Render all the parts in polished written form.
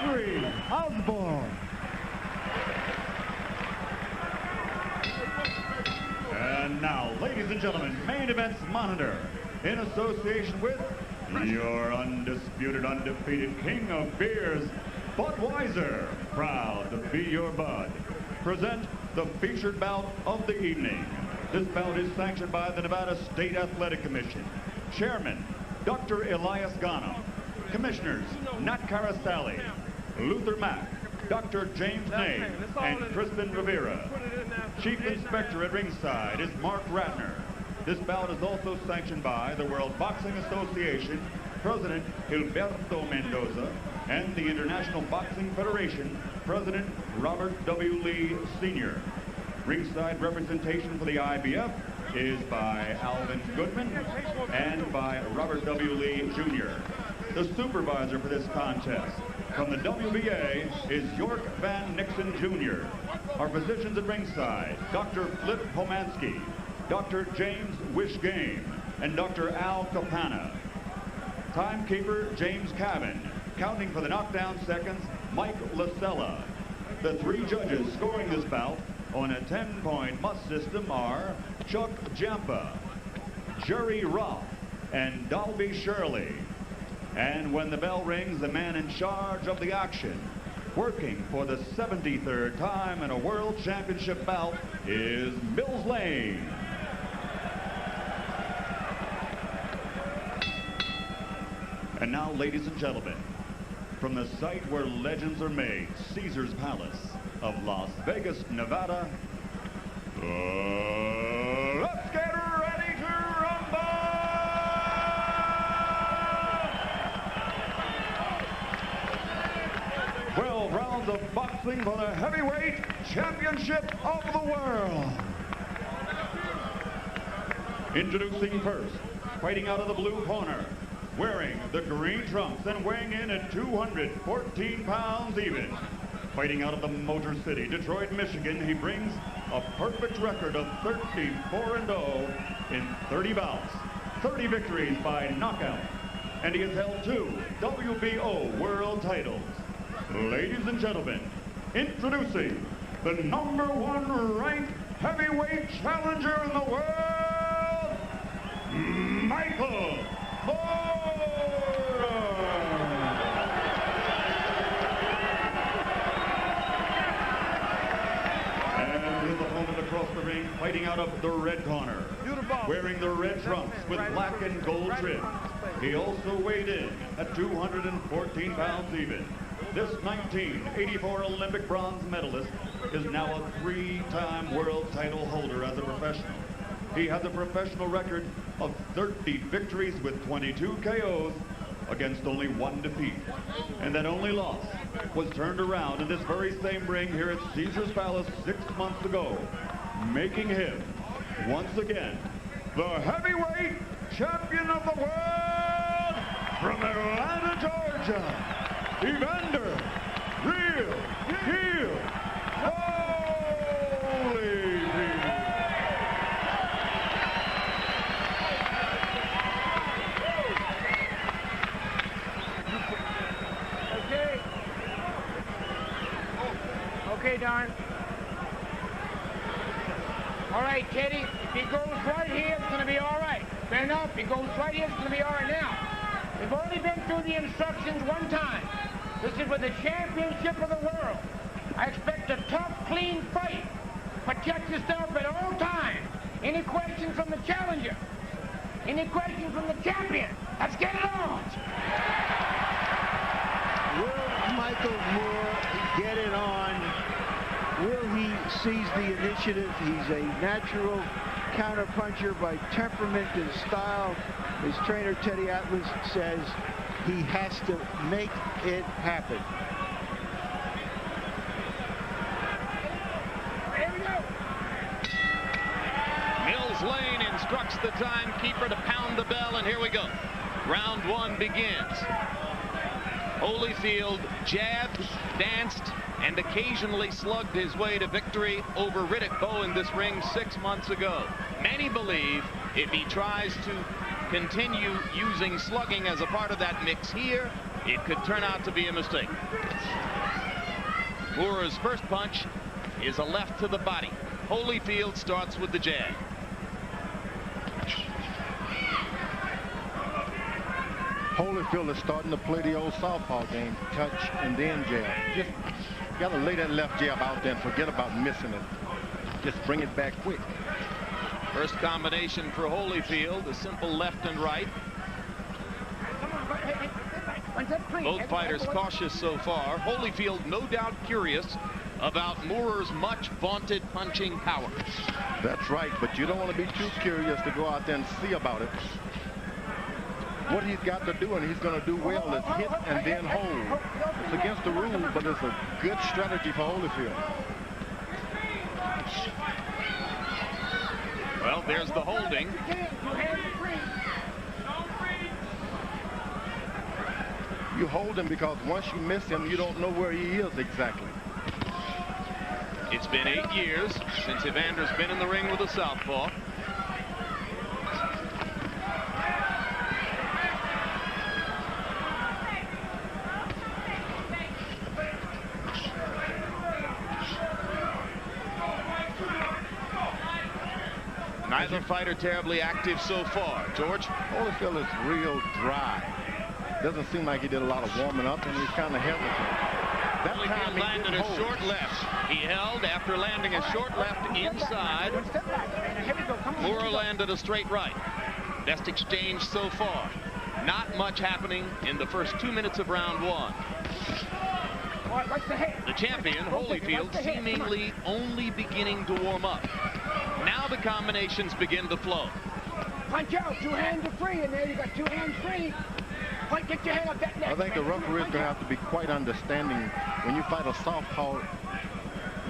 Jeffrey Osborne. And now, ladies and gentlemen, main events monitor in association with your undisputed, undefeated king of beers, Budweiser, proud to be your bud. Present the featured bout of the evening. This bout is sanctioned by the Nevada State Athletic Commission. Chairman, Dr. Elias Ghanem. Commissioners, Nat Carasali, Luther Mack, Dr. James Ney, and Crispin Rivera. Chief Inspector at ringside is Mark Ratner. This bout is also sanctioned by the World Boxing Association, President Gilberto Mendoza, and the International Boxing Federation, President Robert W. Lee Sr. Ringside representation for the IBF is by Alvin Goodman and by Robert W. Lee Jr. The supervisor for this contest from the WBA is York Van Nixon Jr. Our physicians at ringside, Dr. Flip Pomansky, Dr. James Wishgame, and Dr. Al Capana. Timekeeper, James Cavan. Counting for the knockdown seconds, Mike Lasella. The three judges scoring this bout on a 10-point must system are Chuck Jampa, Jerry Roth, and Dalby Shirley. And when the bell rings, the man in charge of the action, working for the 73rd time in a World Championship bout, is Mills Lane. And now, ladies and gentlemen, from the site where legends are made, Caesar's Palace of Las Vegas, Nevada, let's get ready to rumble! 12 rounds of boxing for the heavyweight championship of the world. Introducing first, fighting out of the blue corner, wearing the green trunks and weighing in at 214 pounds even. Fighting out of the Motor City, Detroit, Michigan, he brings a perfect record of 34-0 in 30 bouts, 30 victories by knockout, and he has held 2 WBO world titles. Ladies and gentlemen, introducing the #1 ranked heavyweight challenger in the world, Michael across the ring, fighting out of the red corner, wearing the red trunks with black and gold trim. He also weighed in at 214 pounds even. This 1984 Olympic bronze medalist is now a 3-time world title holder as a professional. He has a professional record of 30 victories with 22 KOs against only 1 defeat. And that only loss was turned around in this very same ring here at Caesar's Palace 6 months ago, making him, once again, the heavyweight champion of the world from Atlanta, Georgia, Evander Holyfield. Okay, Don. All right, Teddy, if he goes right here, it's going to be all right. Fair enough. If he goes right here, it's going to be all right now. We've only been through the instructions one time. This is for the championship of the world. I expect a tough, clean fight. Protect yourself at all times. Any questions from the challenger? Any questions from the champion? Let's get it on. Will Michael Moore get it on? Will he seize the initiative? He's a natural counterpuncher by temperament and style. His trainer, Teddy Atlas, says he has to make it happen. Here we go. Mills Lane instructs the timekeeper to pound the bell, and here we go. Round 1 begins. Holyfield jabbed, danced, and occasionally slugged his way to victory over Riddick Bowe in this ring 6 months ago. Many believe if he tries to continue using slugging as a part of that mix here, it could turn out to be a mistake. Moore's first punch is a left to the body. Holyfield starts with the jab. Holyfield is starting to play the old southpaw game, touch and then jab. Just got to lay that left jab out there and forget about missing it. Just bring it back quick. First combination for Holyfield, a simple left and right. Both fighters cautious so far. Holyfield no doubt curious about Moore's much vaunted punching power. That's right, but you don't want to be too curious to go out there and see about it. What he's got to do, and he's going to do well, is hit and then hold. It's against the rule, but it's a good strategy for Holyfield. Well, there's the holding. You hold him because once you miss him, you don't know where he is exactly. It's been 8 years since Evander's been in the ring with a southpaw. Neither fighter terribly active so far. George? Holyfield is real dry. Doesn't seem like he did a lot of warming up, and he's kind of hesitant. That time he landed a short left. He held after landing a short left inside. Moore landed a straight right. Best exchange so far. Not much happening in the first 2 minutes of round 1. The champion, Holyfield, seemingly only beginning to warm up. Now the combinations begin to flow. Punch out, 2 hands are free, and there you got 2 hands free. Point, get your hand up that neck. I think the referee is going to have to be quite understanding. When you fight a southpaw,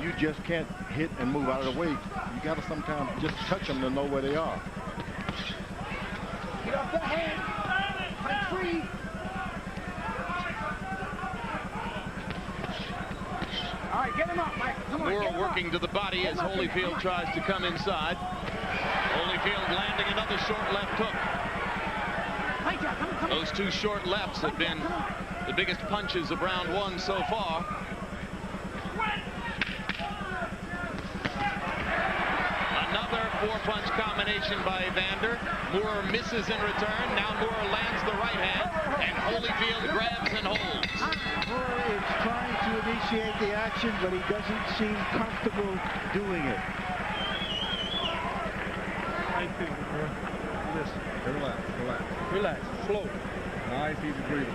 you just can't hit and move out of the way. You got to sometimes just touch them to know where they are. Get off that hand. Punch free. All right, get him up, Mike. Come on. Moore working to the body as Holyfield tries to come inside. Holyfield landing another short left hook. Those 2 short lefts have been the biggest punches of round 1 so far. Another 4-punch combination by Evander. Moore misses in return. Now Moore lands the right hand, and Holyfield grabs and holds. Moore is trying to initiate the action, but he doesn't seem comfortable doing it. Listen, relax, slow. Nice, easy breathing.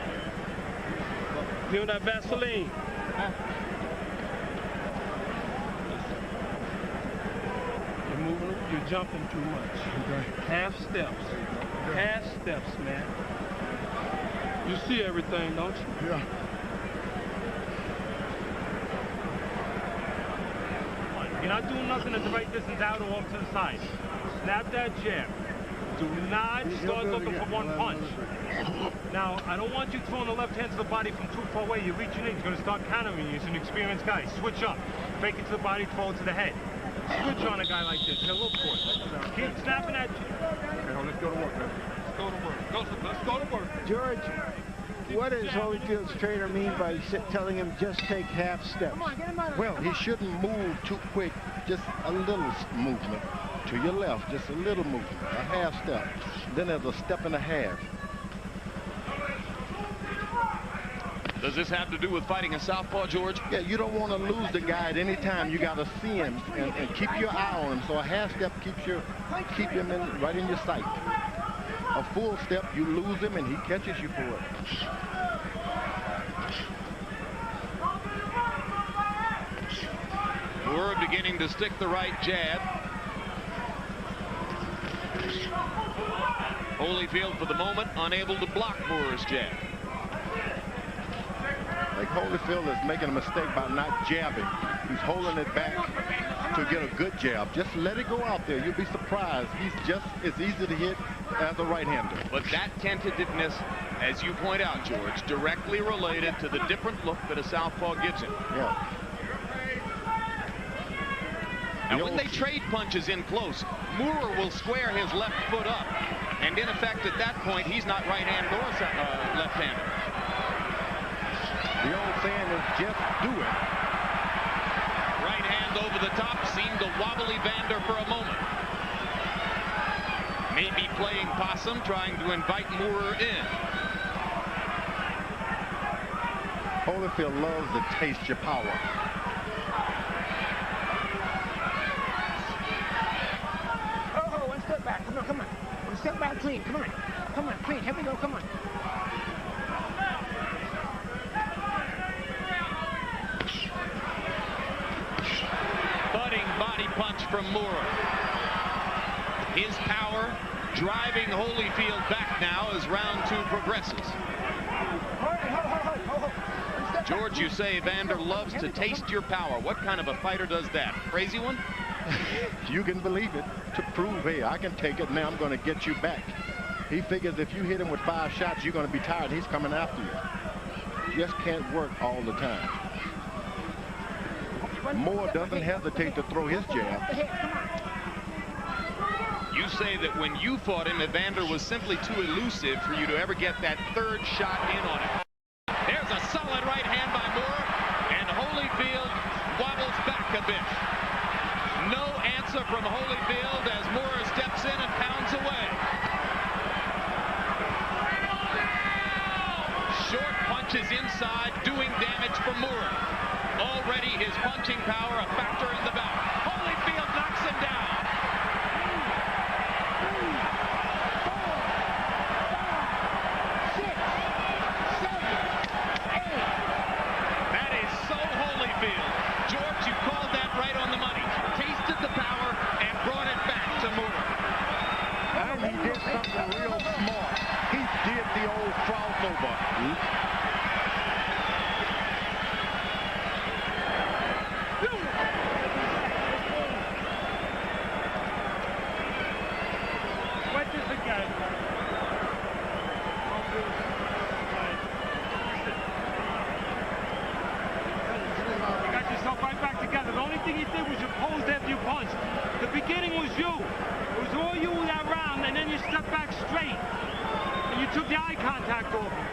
Give him that Vaseline. You're moving, you're jumping too much. Okay. Half steps. Half steps, man. You see everything, don't you? Yeah. You're not doing nothing at the right distance out or off to the side. Snap that jab. Do not start looking for one punch. Now, I don't want you throwing the left hand to the body from too far away. You're reaching in. He's going to start countering you. He's an experienced guy. Switch up. Fake it to the body, throw it to the head. Switch on a guy like this. Now look for it. Keep snapping at you. Okay, let's go to work, man. Let's go to work. Let's go to work. George, what does Holyfield's trainer mean by telling him just take half steps? Well, he shouldn't move too quick. Just a little movement to your left. Just a little movement. A half step. Then there's a step and a half. Does this have to do with fighting a southpaw, George? Yeah, you don't want to lose the guy at any time. You got to see him and keep your eye on him. So a half step keep him right in your sight. A full step, you lose him and he catches you for it. Moore beginning to stick the right jab. Holyfield, for the moment, unable to block Moore's jab. I think Holyfield is making a mistake by not jabbing. He's holding it back to get a good jab. Just let it go out there. You'll be surprised. He's just as easy to hit as a right-hander. But that tentativeness, as you point out, George, directly related to the different look that a southpaw gives him. Yeah. Now, when they trade punches in close, Moore will square his left foot up. And in effect, at that point, he's not right-hand or left-hander. The old saying is just do it. Right hand over the top seemed to wobble Evander for a moment. Maybe playing possum, trying to invite Moorer in. Holyfield loves to taste your power. Oh, one step back. Come on, come on. One step back clean. Come on. Come on, clean. Here we go. Come on. Budding body punch from Moorer. His power driving Holyfield back now as round 2 progresses. George, you say Evander loves to taste your power. What kind of a fighter does that? Crazy one? You can believe it. To prove, hey, I can take it, now I'm going to get you back. He figures if you hit him with 5 shots, you're going to be tired. He's coming after you. Just can't work all the time. Moore doesn't hesitate to throw his jab. You say that when you fought him, Evander was simply too elusive for you to ever get that 3rd shot in on him. There's a solid right hand by Moore, and Holyfield wobbles back a bit. No answer from Holyfield as Moore steps in and pounds away. Short punches inside, doing damage for Moore. Already his punching power a factor in the bout. Holyfield knocks him down. That is so Holyfield. George, you called that right on the money. Tasted the power and brought it back to Moore. And he did something real smart. He did the old crossover.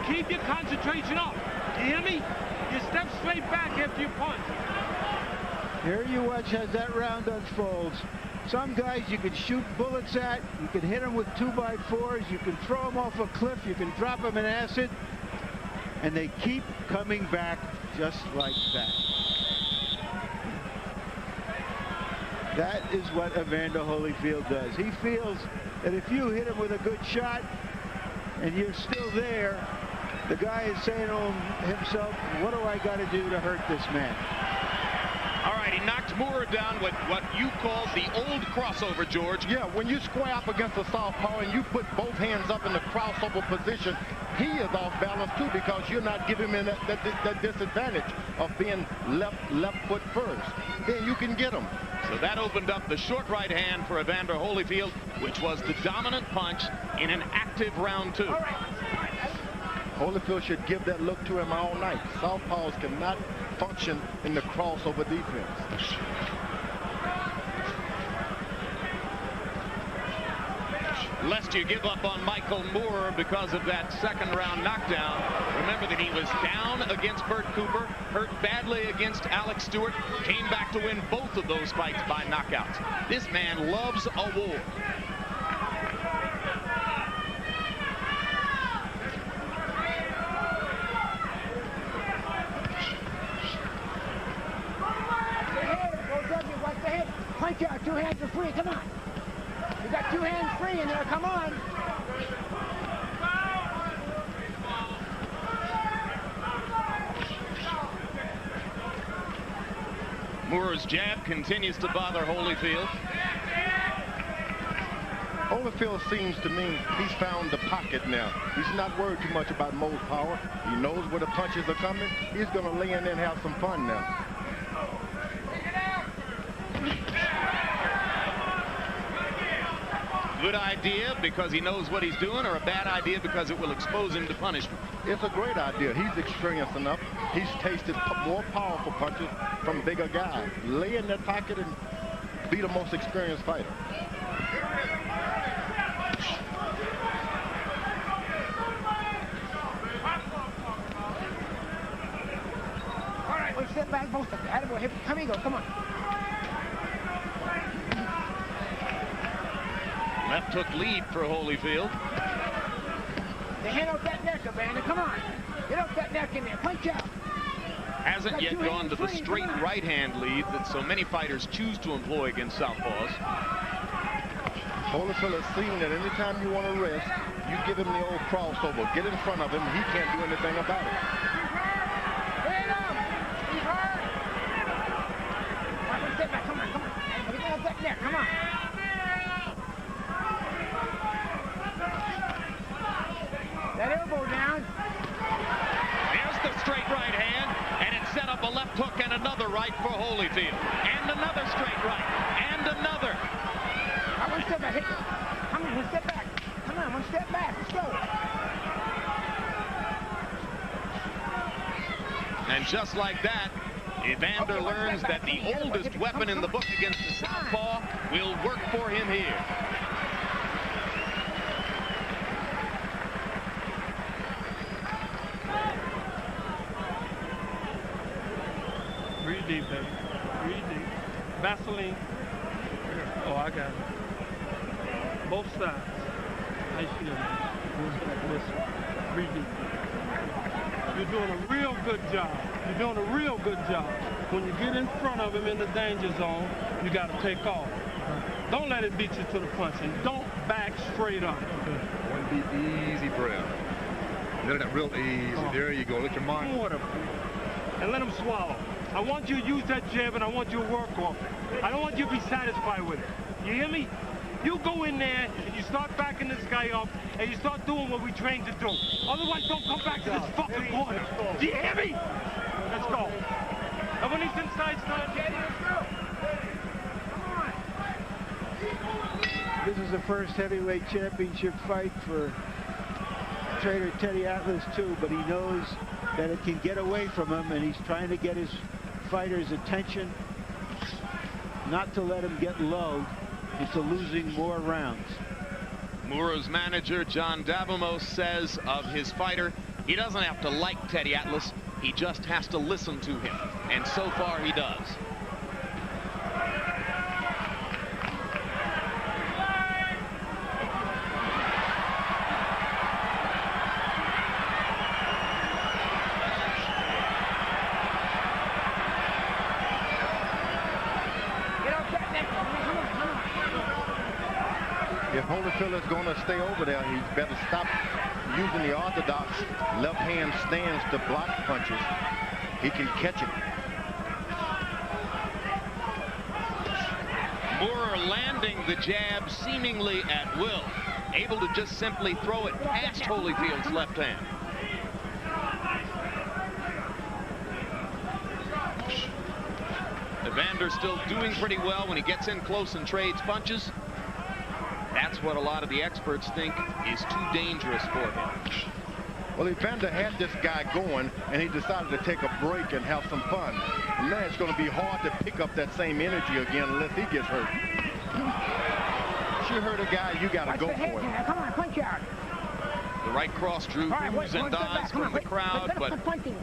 Keep your concentration up. You hear me? You step straight back after you punch. Here you watch as that round unfolds. Some guys you can shoot bullets at. You can hit them with 2x4s. You can throw them off a cliff. You can drop them in acid. And they keep coming back just like that. That is what Evander Holyfield does. He feels that if you hit him with a good shot and you're still there, the guy is saying to himself, what do I got to do to hurt this man? All right, he knocked Moorer down with what you called the old crossover, George. Yeah, when you square up against a southpaw and you put both hands up in the crossover position, he is off balance too because you're not giving him that disadvantage of being left foot first. Then you can get him. So that opened up the short right hand for Evander Holyfield, which was the dominant punch in an active round 2. Holyfield should give that look to him all night. Southpaws cannot function in the crossover defense. Lest you give up on Michael Moorer because of that 2nd round knockdown. Remember that he was down against Bert Cooper, hurt badly against Alex Stewart, came back to win both of those fights by knockouts. This man loves a war. Punch out, 2 hands are free, come on. You got 2 hands free in there, come on. Moorer's jab continues to bother Holyfield. Holyfield seems to me he's found the pocket now. He's not worried too much about Moore's power. He knows where the punches are coming. He's going to lay in there and have some fun now. Good idea because he knows what he's doing, or a bad idea because it will expose him to punishment? It's a great idea. He's experienced enough. He's tasted more powerful punches from bigger guys. Lay in that pocket and be the most experienced fighter. right, let's step back both of you. Attaboy, here we go, come on. Left hook lead for Holyfield. They hand out that neck, Evander, come on. Get out that neck in there, punch out. Hasn't yet gone to the straight right-hand lead that so many fighters choose to employ against southpaws. Holyfield has seen that anytime you want to rest, you give him the old crossover. Get in front of him, he can't do anything about it. Hit him! He's hurt! All right, step back, come on. Get out that neck, come on. That elbow down. There's the straight right hand, and it set up a left hook and another right for Holyfield. And another straight right, and another. All right, one step back, come on, one step back. Come on, one step back, let's go. And just like that, Evander learns that the oldest weapon in the book against the southpaw will work for him here. Breathe deep, baby. Breathe deep. Vaseline. Oh, I got it. Both sides. Nice feel. Listen. Breathe deep. You're doing a real good job. You're doing a real good job. When you get in front of him in the danger zone, you got to take off. Don't let it beat you to the punch, and don't back straight up. One beat easy breath. Let it real easy. There you go. Let your mind. Water. And let him swallow. I want you to use that jab, and I want you to work off it. I don't want you to be satisfied with it. You hear me? You go in there, and you start backing this guy up, and you start doing what we trained to do. Otherwise, don't come back to this fucking corner. Do you hear me? Let's go. And when he's inside, start getting it through. This is the first heavyweight championship fight for trainer Teddy Atlas too, but he knows that it can get away from him, and he's trying to get his fighters' attention, not to let him get low into losing more rounds. Mura's manager, John Davamos, says of his fighter, he doesn't have to like Teddy Atlas, he just has to listen to him. And so far, he does. If Holyfield is going to stay over there, he's better stop using the orthodox left hand stance to block punches. He can catch it. Mura landing the jab seemingly at will, able to just simply throw it past Holyfield's left hand. Evander still doing pretty well when he gets in close and trades punches. That's what a lot of the experts think is too dangerous for him. Well, Evander had this guy going, and he decided to take a break and have some fun. And now it's going to be hard to pick up that same energy again unless he gets hurt. You hurt a guy, you got to go for it. Come on, punch out. The right cross drew oohs and ahs from the crowd, but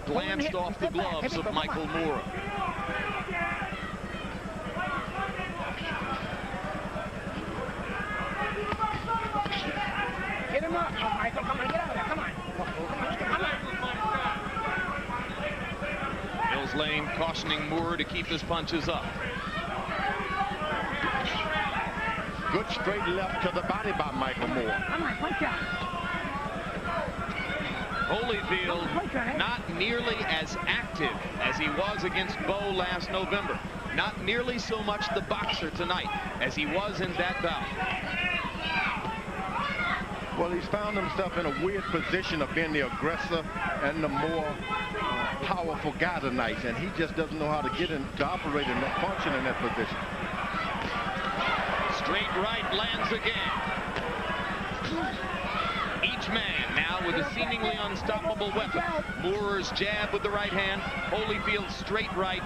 glanced off the gloves of Michael Mura. Get him up. Oh, Michael, come on, get out of there. Come on. Mills Lane cautioning Mura to keep his punches up. Good straight left to the body by Michael Moore. Come on, punch out. Holyfield not nearly as active as he was against Bo last November. Not nearly so much the boxer tonight as he was in that bout. Well, he's found himself in a weird position of being the aggressor and the more powerful guy tonight, and he just doesn't know how to get in to operate and function in that position. Straight right lands again. Each man now with a seemingly unstoppable weapon. Moore's jab with the right hand, Holyfield's straight right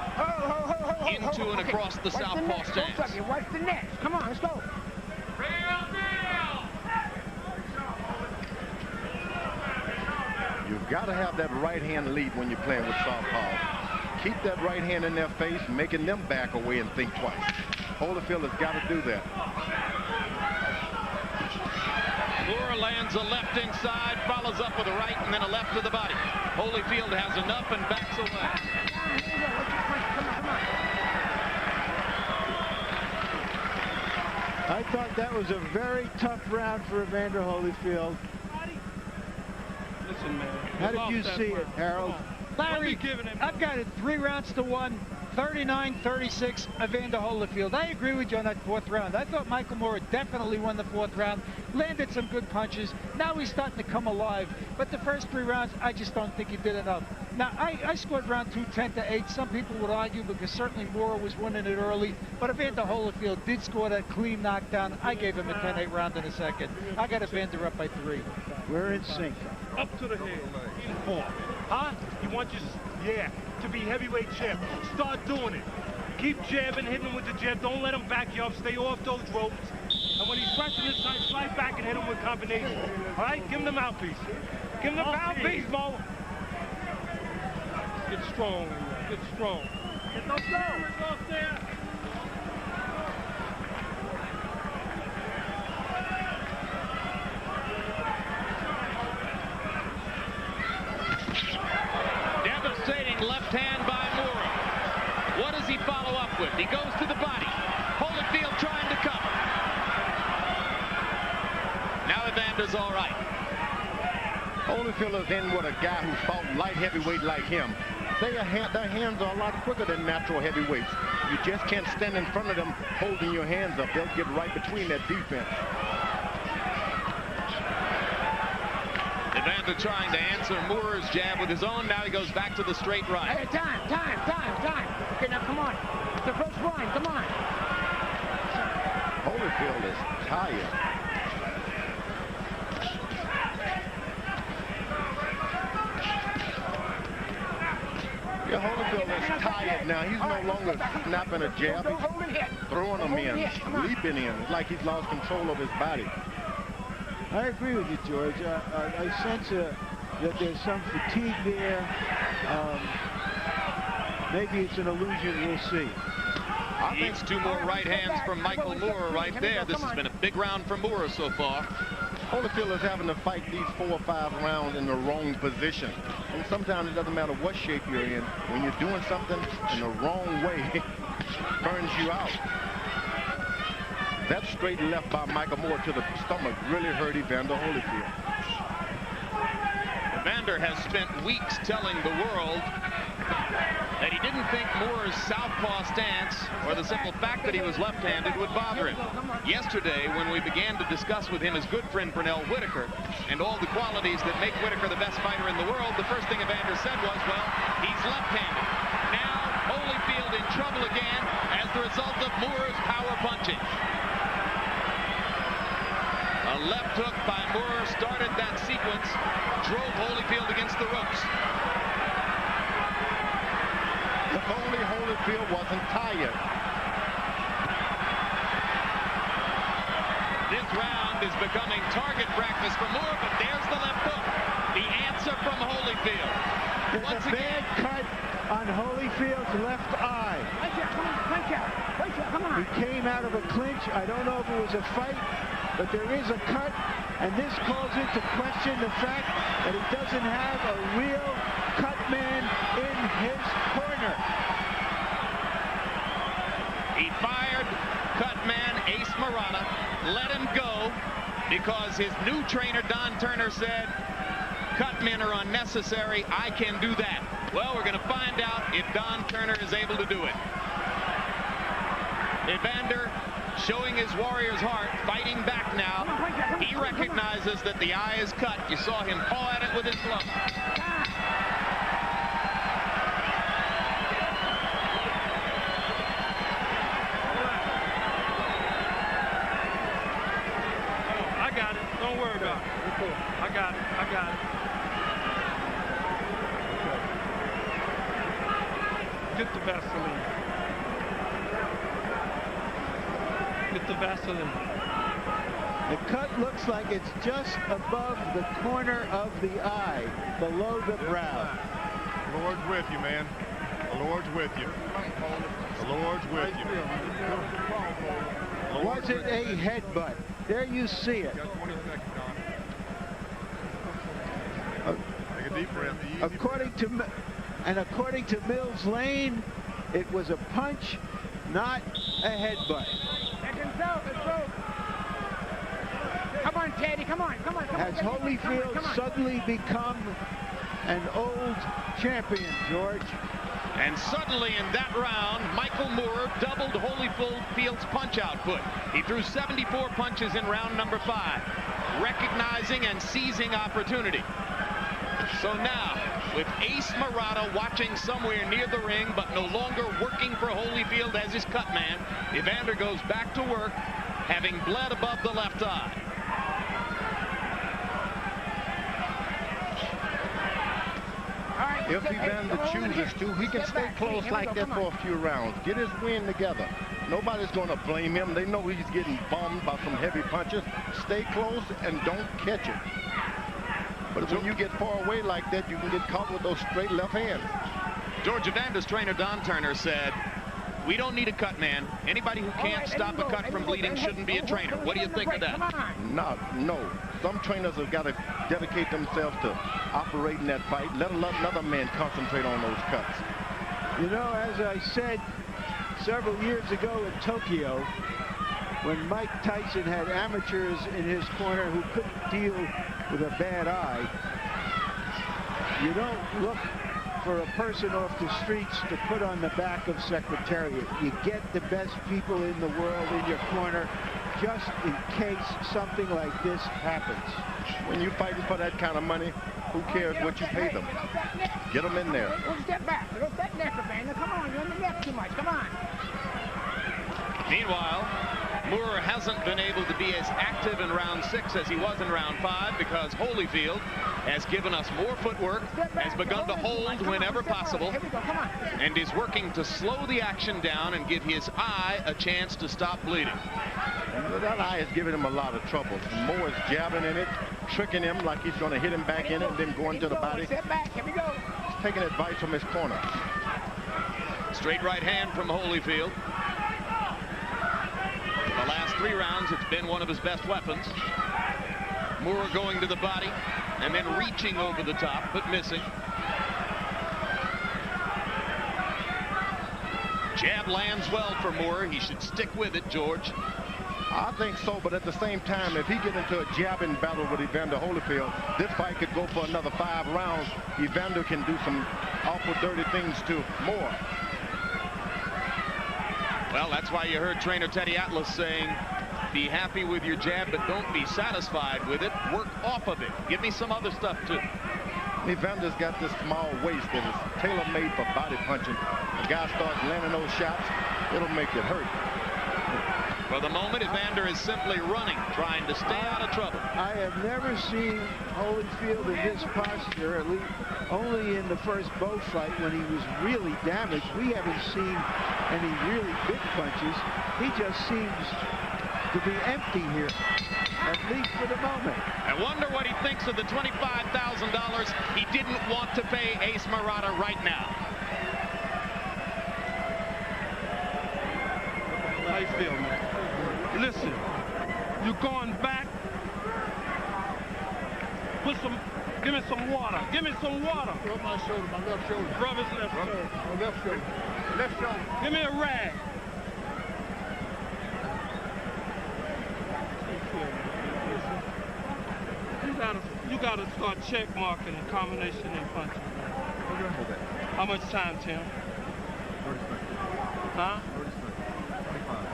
into and across the southpaw stance. Watch the net. Come on, let's go. You've got to have that right hand lead when you're playing with southpaw. Keep that right hand in their face, making them back away and think twice. Holyfield has got to do that. Moore lands a left inside, follows up with a right, and then a left to the body. Holyfield has enough and backs away. I thought that was a very tough round for Evander Holyfield. Listen, man. How did you see it, Harold? Larry, I've got it 3 rounds to 1, 39-36, Evander Holyfield. I agree with you on that 4th round. I thought Michael Moore definitely won the 4th round, landed some good punches. Now he's starting to come alive. But the first 3 rounds, I just don't think he did enough. Now, I scored round 2, 10-8. Some people would argue because certainly Moore was winning it early. But Evander Holyfield did score that clean knockdown. I gave him a 10-8 round in a second. I got Evander up by 3. We're in sync. Up to the head. Huh? You want your, to be heavyweight champ. Start doing it. Keep jabbing, hitting him with the jab. Don't let him back you up. Stay off those ropes. And when he's rushing this side, slide back and hit him with combinations. All right? Give him the mouthpiece. Give him the mouthpiece, Mo. Get strong. Get strong. Get those shoulders off there. Devastating left hand by Moore. What does he follow up with? He goes to the body. Holyfield trying to cover. Now Evander's all right. Holyfield is in with a guy who fought light heavyweight like him. Their hands are a lot quicker than natural heavyweights. You just can't stand in front of them holding your hands up. They'll get right between that defense. Evander trying to answer Moore's jab with his own. Now he goes back to the straight right. Hey, time. Okay, now come on. It's the first one. Come on. Holyfield is tired. Yeah, Holyfield is tired now. He's no longer snapping a jab. He's throwing them in, leaping in. It's like he's lost control of his body. I agree with you, George. I sense that there's some fatigue there. Maybe it's an illusion. We'll see. He needs 2 more right hands from Michael Moore right there. This has been a big round for Moore so far. Holyfield is having to fight these 4 or 5 rounds in the wrong position. And sometimes it doesn't matter what shape you're in. When you're doing something in the wrong way, it burns you out. That straight left by Michael Moore to the stomach really hurt Evander Holyfield. Evander has spent weeks telling the world that he didn't think Moore's southpaw stance or the simple fact that he was left-handed would bother him. Yesterday, when we began to discuss with him his good friend Pernell Whitaker and all the qualities that make Whitaker the best fighter in the world, the first thing Evander said was, well, he's left-handed. Now, Holyfield in trouble again as the result of Moore's power punching. A left hook by Moore started that sequence, drove Holyfield against the ropes. If only Holyfield wasn't tired. This round is becoming target practice for Moore, but there's the left hook. The answer from Holyfield. There's a bad cut on Holyfield's left eye. He came out of a clinch. I don't know if it was a fight, but there is a cut, and this calls into question the fact that he doesn't have a real cut man in his corner. He fired cut man Ace Marana, let him go because his new trainer Don Turner said cut men are unnecessary. I can do that. Well, we're going to find out if Don Turner is able to do it. Evander showing his warrior's heart, fighting back now. He recognizes that the eye is cut. You saw him paw at it with his glove. I got it. Don't worry about it. I got it. Get the Vaseline. Get the Vaseline. The cut looks like it's just above the corner of the eye, below the brow. Lord's with you, man. The Lord's with you. The Lord's with you. Was it a headbutt? There you see it. Got 20 seconds, Don. Take a deep breath. According to Mills Lane, it was a punch, not a headbutt. Come on, Teddy, come on, come on. Has Holyfield suddenly become an old champion, George? And suddenly in that round, Michael Moore doubled Holyfield's punch output. He threw 74 punches in round number 5, recognizing and seizing opportunity. So now, with Ace Murata watching somewhere near the ring, but no longer working for Holyfield as his cut man, Evander goes back to work, having bled above the left eye. If Evander chooses to, he can stay close like that for a few rounds. Get his win together. Nobody's going to blame him. They know he's getting bummed by some heavy punches. Stay close and don't catch it. But when you get far away like that, you can get caught with those straight left hands. George, Evander's trainer, Don Turner, said, we don't need a cut man. Anybody who can't stop a cut from bleeding shouldn't be a trainer. What do you think of that? No. Some trainers have got to dedicate themselves to operating that fight. Let another man concentrate on those cuts. You know, as I said several years ago in Tokyo, when Mike Tyson had amateurs in his corner who couldn't deal with a bad eye, you don't look for a person off the streets to put on the back of Secretariat. You get the best people in the world in your corner just in case something like this happens. When you're fighting for that kind of money, who cares what you pay them? Get them in there. Don't step back. Don't step neck, Evander. Come on, you're in the neck too much. Come on. Meanwhile, Moore hasn't been able to be as active in round 6 as he was in round 5 because Holyfield has given us more footwork, has begun to hold whenever possible, and is working to slow the action down and give his eye a chance to stop bleeding. That eye is giving him a lot of trouble. Moore is jabbing in it, tricking him like he's going to hit him back in it and then going to the body. Step back. Here we go. He's taking advice from his corner. Straight right hand from Holyfield. The last 3 rounds, it's been one of his best weapons. Moore going to the body and then reaching over the top, but missing. Jab lands well for Moore. He should stick with it, George. I think so, but at the same time, if he get into a jabbing battle with Evander Holyfield, this fight could go for another 5 rounds. Evander can do some awful dirty things to Moore. Well, that's why you heard trainer Teddy Atlas saying, be happy with your jab, but don't be satisfied with it. Work off of it. Give me some other stuff, too. Evander's got this small waist that is tailor-made for body punching. The guy starts landing those shots, it'll make it hurt. For the moment, Evander is simply running, trying to stay out of trouble. I have never seen Holyfield in this posture, at least only in the first Bow fight when he was really damaged. We haven't seen any really big punches. He just seems to be empty here, at least for the moment. I wonder what he thinks of the $25,000 he didn't want to pay Ace Murata right now. How you feel, man? Listen, you're going back. Give me some water. Give me some water. Rub my shoulder, my left shoulder. Rub his left shoulder. My left shoulder. Left shoulder. Give me a rag. You gotta start check marking and combination and punching. How much time, Tim? 30 seconds. Huh? 30 seconds. 25.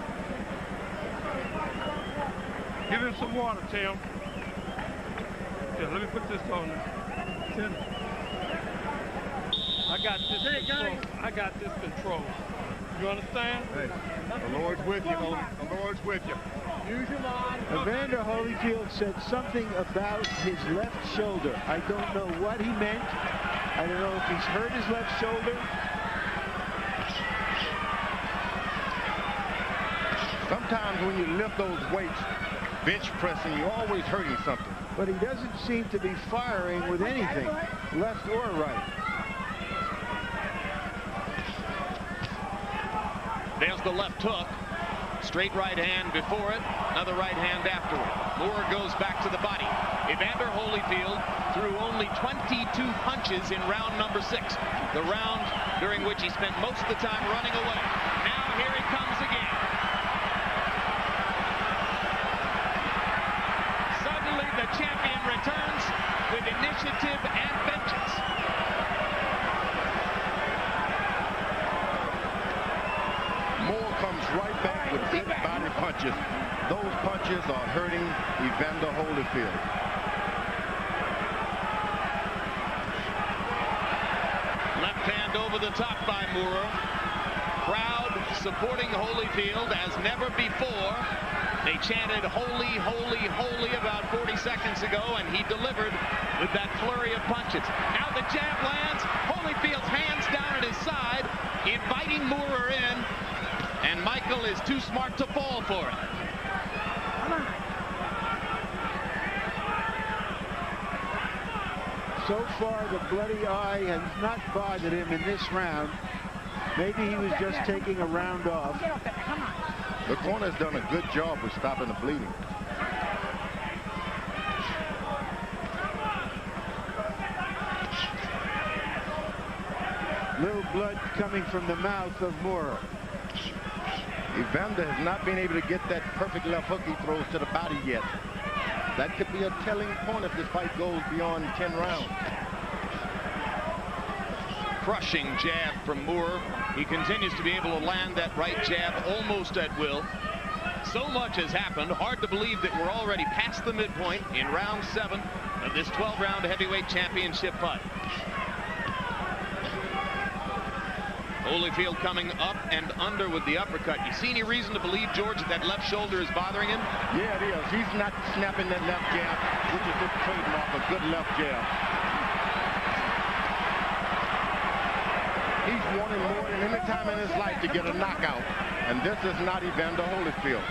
Give him some water, Tim. Here, let me put this on there. Tim. I got this control. I got this control. You understand? Hey, the Lord's with you, Holy. The Lord's with you. Use your mind. Evander Holyfield said something about his left shoulder. I don't know what he meant. I don't know if he's hurt his left shoulder. Sometimes when you lift those weights, bench pressing, you're always hurting something. But he doesn't seem to be firing with anything, left or right. There's the left hook. Straight right hand before it, another right hand afterward. Moore goes back to the body. Evander Holyfield threw only 22 punches in round number 6. The round during which he spent most of the time running away. Now here he comes again. Suddenly the champion returns with initiative and vengeance. Moore comes right back with big body punches. Those punches are hurting Evander Holyfield. Left hand over the top by Moore. Crowd supporting Holyfield as never before. They chanted "Holy, holy, holy" about 40 seconds ago, and he delivered with that flurry of punches. Now the jab lands. Holyfield's hands down at his side, inviting Moore in, and Michael is too smart to fall for it. So far, the bloody eye has not bothered him in this round. Maybe he was just taking a round off. The corner's done a good job with stopping the bleeding. Little blood coming from the mouth of Moore. Evander has not been able to get that perfect left hook he throws to the body yet. That could be a telling point if this fight goes beyond 10 rounds. Crushing jab from Moore. He continues to be able to land that right jab almost at will. So much has happened. Hard to believe that we're already past the midpoint in round 7 of this 12-round heavyweight championship fight. Holyfield coming up and under with the uppercut. You see any reason to believe, George, that left shoulder is bothering him? Yeah, it is. He's not snapping that left jab, which is his trademark, a good left jab. He's wanting more than any time in his life to get a knockout. And this is not Evander Holyfield.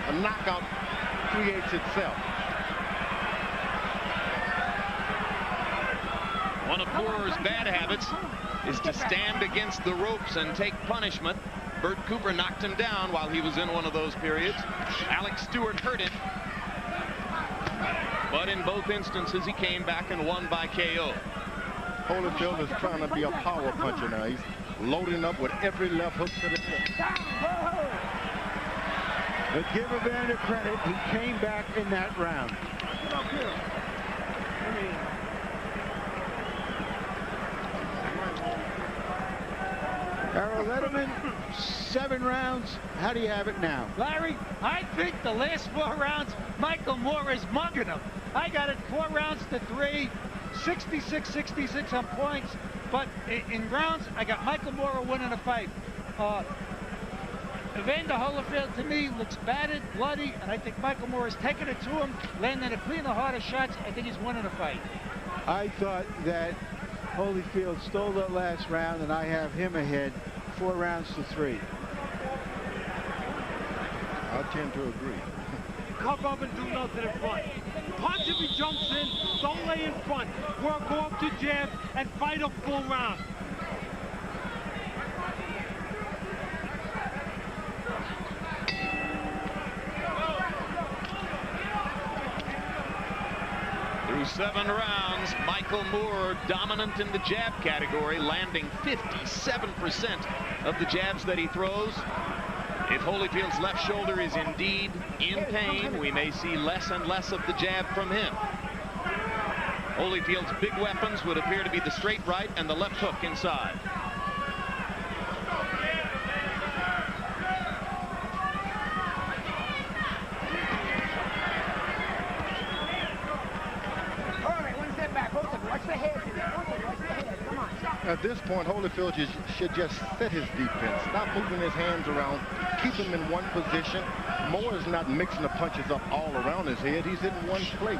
A knockout creates itself. One of Moore's bad habits is to stand against the ropes and take punishment. Bert Cooper knocked him down while he was in one of those periods. Alex Stewart hurt him. But in both instances, he came back and won by KO. Holyfield is trying to be a power puncher now. He's loading up with every left hook to the head. But give Evander credit, he came back in that round. Harold Letterman, 7 rounds. How do you have it now? Larry, I think the last 4 rounds, Michael Moore is mugging him. I got it 4 rounds to 3, 66-66 on points. But in rounds, I got Michael Moore winning the fight. Evander Holyfield, to me, looks battered, bloody, and I think Michael Moore is taking it to him, landing a cleaner, harder shots. I think he's winning the fight. I thought that Holyfield stole that last round, and I have him ahead 4 rounds to 3. I tend to agree. Come up and do nothing in front. Punch if he jumps in. Don't lay in front. Work off the jab and fight a full round. Through 7 rounds, Michael Moore dominant in the jab category, landing 57% of the jabs that he throws. If Holyfield's left shoulder is indeed in pain, we may see less and less of the jab from him. Holyfield's big weapons would appear to be the straight right and the left hook inside. At this point, Holyfield should just set his defense. Stop moving his hands around. Keep him in one position. Moore is not mixing the punches up all around his head. He's in one place.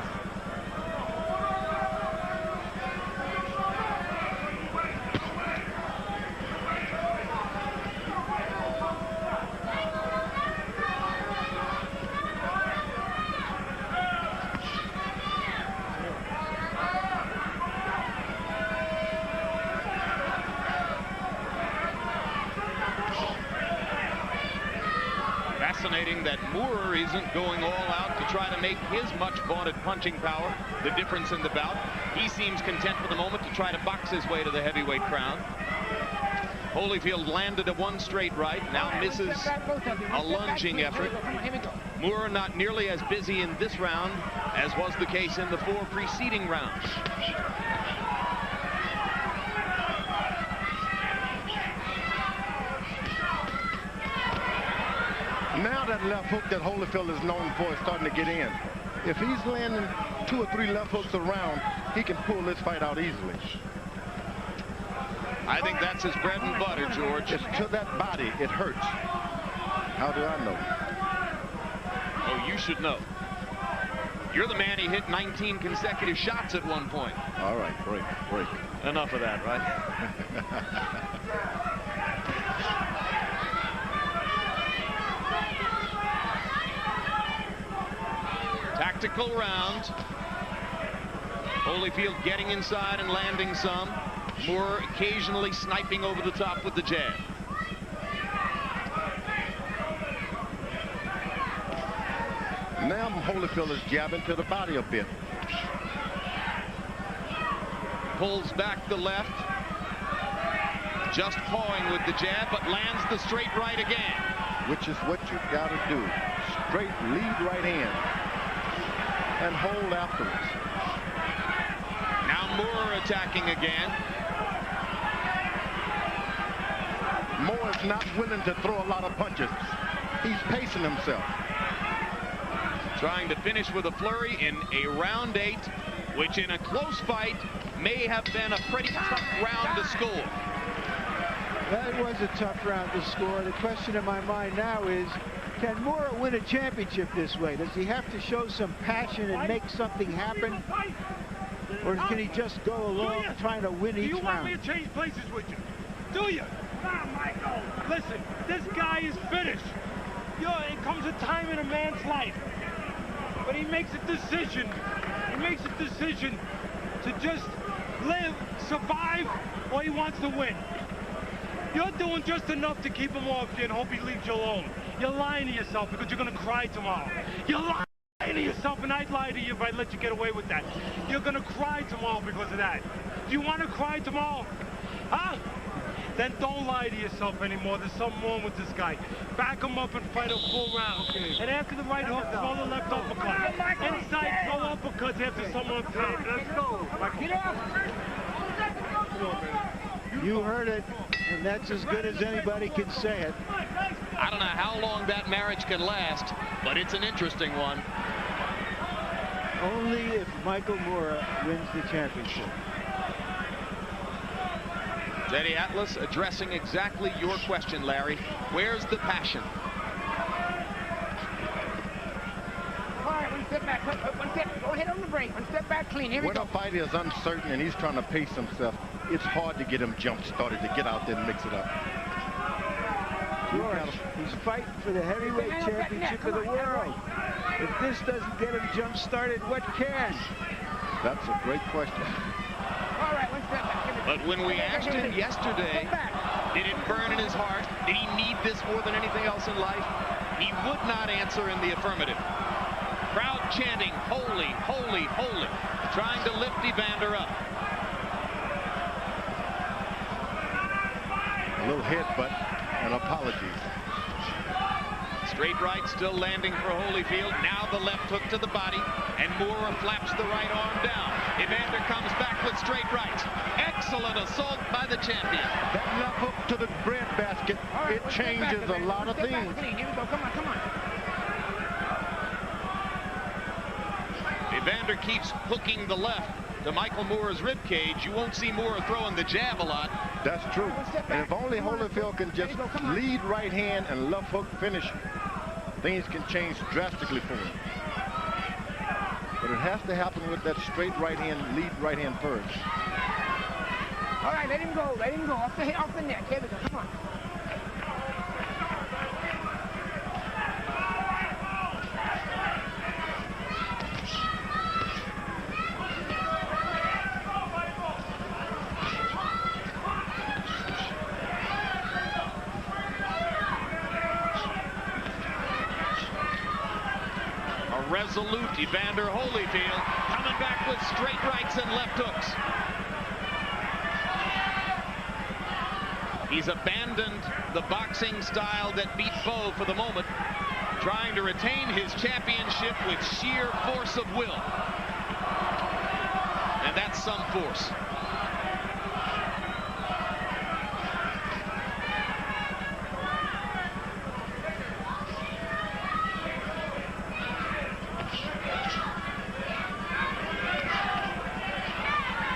fascinating that Moore isn't going all out to try to make his much vaunted punching power the difference in the bout. He seems content for the moment to try to box his way to the heavyweight crown. Holyfield landed a one straight right, now misses a lunging effort. Moore not nearly as busy in this round as was the case in the 4 preceding rounds. Now that left hook that Holyfield is known for is starting to get in. If he's landing 2 or 3 left hooks around, he can pull this fight out easily. I think that's his bread and butter, George. It's to that body. It hurts. How do I know? Oh, you should know. You're the man he hit 19 consecutive shots at one point. All right, break. Enough of that, right? Tactical round. Holyfield getting inside and landing some. Moore occasionally sniping over the top with the jab. Now Holyfield is jabbing to the body a bit. Pulls back the left. Just pawing with the jab, but lands the straight right again. Which is what you got to do. Straight lead right hand and hold afterwards. Now Moore attacking again. Moore is not willing to throw a lot of punches. He's pacing himself. Trying to finish with a flurry in a round 8, which in a close fight may have been a pretty tough round to score. That was a tough round to score. The question in my mind now is, can Moore win a championship this way? Does he have to show some passion and make something happen? Or can he just go along trying to win each round? Do you want me to change places with you? Do you? Nah, Michael. Listen, this guy is finished. It comes a time in a man's life. But he makes a decision. He makes a decision to just live, survive, or he wants to win. You're doing just enough to keep him off you and hope he leaves you alone. You're lying to yourself because you're going to cry tomorrow. You're lying to yourself, and I'd lie to you if I let you get away with that. You're going to cry tomorrow because of that. Do you want to cry tomorrow? Huh? Then don't lie to yourself anymore. There's something wrong with this guy. Back him up and fight a full round. And after the right hook, throw the left uppercut. Inside, throw uppercuts after someone on top. Let's go. Get up. You heard it, and that's as good as anybody can say it. I don't know how long that marriage can last, but it's an interesting one. Only if Michael Moore wins the championship. Teddy Atlas addressing exactly your question, Larry. Where's the passion? All right, one step back. One step. Go ahead on the break. One step back clean. Here we go. When a fight is uncertain and he's trying to pace himself, it's hard to get him jump-started, to get out there and mix it up. George, he's fighting for the heavyweight championship of the world. If this doesn't get him jump-started, what can? That's a great question. All right, one step back. But when we asked him yesterday, did it burn in his heart? Did he need this more than anything else in life? He would not answer in the affirmative. Crowd chanting, holy, holy, holy, trying to lift Evander up. A little headbutt and apologies. Straight right still landing for Holyfield. Now the left hook to the body, and Moore flaps the right arm down. Evander comes back with straight right. Excellent assault by the champion. That left hook to the breadbasket, it changes a lot of things. Here we go. Come on, come on. Evander keeps hooking the left to Michael Moore's ribcage. You won't see Moore throwing the jab a lot. That's true. And if only Holyfield can just lead right hand and left hook finish, things can change drastically for him. But it has to happen with that straight right hand, lead right hand first. All right, let him go. Let him go. Off the neck. Here we go. Come on. resolute Evander Holyfield coming back with straight rights and left hooks. He's abandoned the boxing style that beat Bo for the moment, trying to retain his championship with sheer force of will. And that's some force.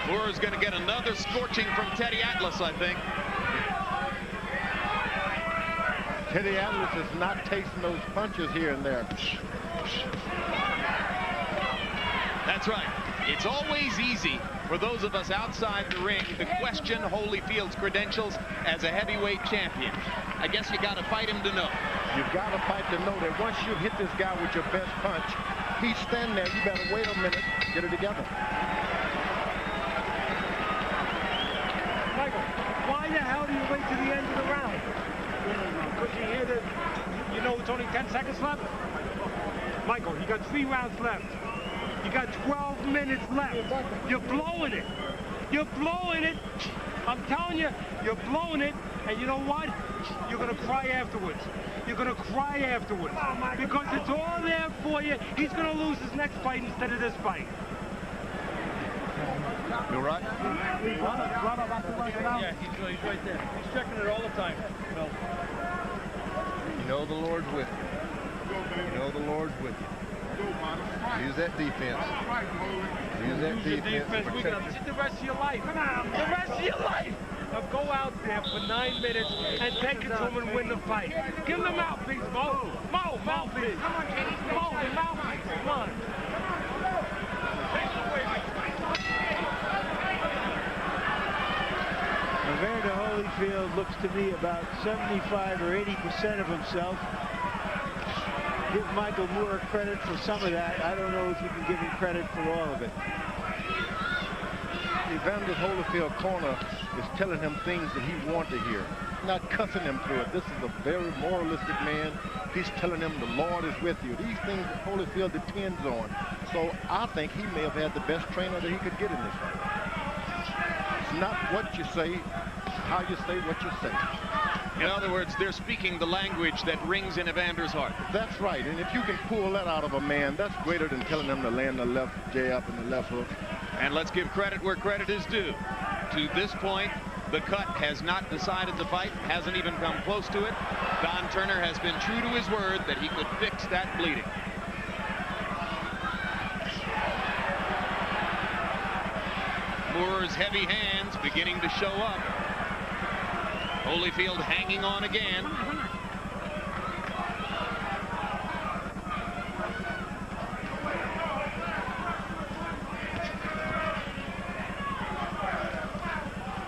Moore's going to get another scorching from Teddy Atlas, I think. Teddy Atlas is not tasting those punches here and there. That's right. It's always easy for those of us outside the ring to question Holyfield's credentials as a heavyweight champion. I guess you got to fight him to know. You've got to fight to know that once you hit this guy with your best punch, he's standing there. You better wait a minute, get it together. Michael, why the hell do you wait to the end of the round? Because you hear that, you know it's only 10 seconds left? Michael, you got 3 rounds left. You got 12 minutes left. You're blowing it. You're blowing it. I'm telling you, you're blowing it. And you know what? You're going to cry afterwards. You're going to cry afterwards. Because it's all there for you. He's going to lose his next fight instead of this fight. You all right? Yeah, he's right there. He's checking it all the time. You know the Lord's with you. You know the Lord's with you. Use that defense. Use that defense. We're going to see the rest of your life. Come on. The rest of your life. Now go out there for 9 minutes and take it to him and win the fight. Give him the mouthpiece, Mo. Mouthpiece. Come on, Kenny. Mouthpiece. Come on. Evander Holyfield looks to me about 75 or 80% of himself. Give Michael Moore credit for some of that. I don't know if you can give him credit for all of it. Evander Holyfield corner is telling him things that he wants to hear, not cussing him through it. This is a very moralistic man. He's telling him the Lord is with you. These things that Holyfield depends on. So I think he may have had the best trainer that he could get in this fight. It's not what you say, how you say what you say. In other words, they're speaking the language that rings in Evander's heart. That's right, and if you can pull that out of a man, that's greater than telling him to land the left jab and the left hook. And let's give credit where credit is due. To this point, the cut has not decided the fight, hasn't even come close to it. Don Turner has been true to his word that he could fix that bleeding. Moore's heavy hands beginning to show up. Holyfield hanging on again.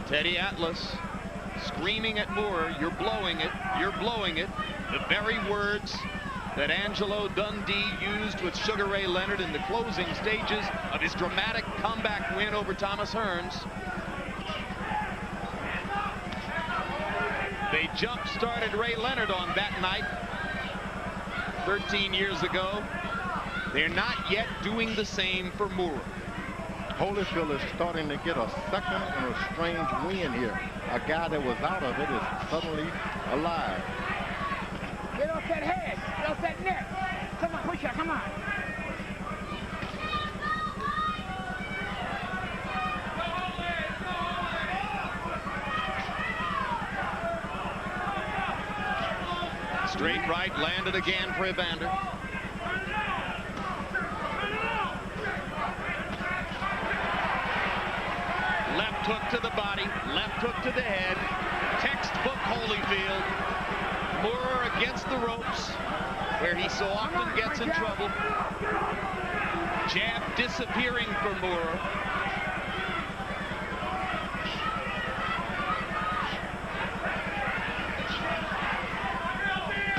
Teddy Atlas screaming at Moore, "You're blowing it, you're blowing it." The very words that Angelo Dundee used with Sugar Ray Leonard in the closing stages of his dramatic comeback win over Thomas Hearns. They jump-started Ray Leonard on that night 13 years ago. They're not yet doing the same for Moore. Holyfield is starting to get a second and a strange win here. A guy that was out of it is suddenly alive. Get off that head. Get off that neck. Come on, push her. Come on. Straight right landed again for Evander. Left hook to the body, left hook to the head. Textbook Holyfield. Moore against the ropes, where he so often gets in trouble. Jab disappearing for Moore.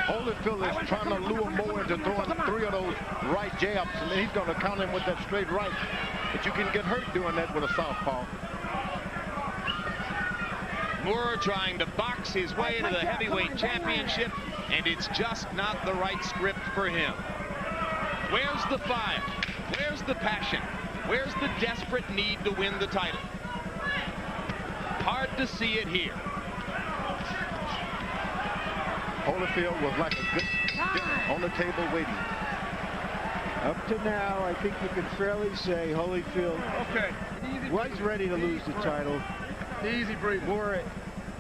Holyfield is trying to lure Moore into throwing 3 of those right jabs, and then he's going to counter him with that straight right. But you can get hurt doing that with a southpaw. Moore trying to box his way to the heavyweight championship, and it's just not the right script for him. Where's the fire? Where's the passion? Where's the desperate need to win the title? Hard to see it here. Holyfield was like a good dinner on the table waiting. Up to now, I think you can fairly say Holyfield was ready to lose the title. Easy breathing. Moore